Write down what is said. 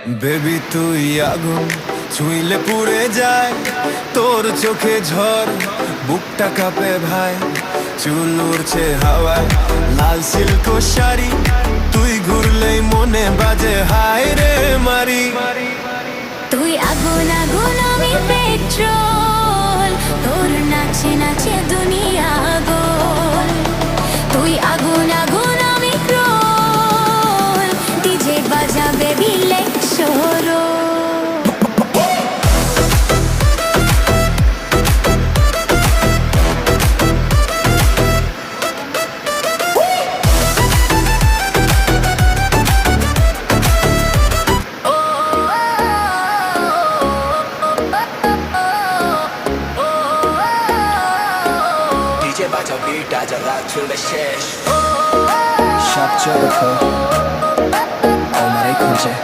Baby তুই আগুন ছুঁইলে পুড়ে যায়, তোর চোখে ঝড় বুকটা কাঁপে ভাই। চুল উড়ছে হাওয়ায় লাল সিল্ক শাড়ি, তুই ঘুরলেই মনে বাজে হায় রে মারি। তুই আগুন আগুন আমি পেট্রোল, তোর নাচে নাচে দুনিয়া গোল। তুই আগুন আগুন আমি ক্রোল, ডিজে বাজাবে বিলেক সরো। DJ বাজাও বিট আজ রাত চলবে শেষ। সব চোখে আমারই খুঁজে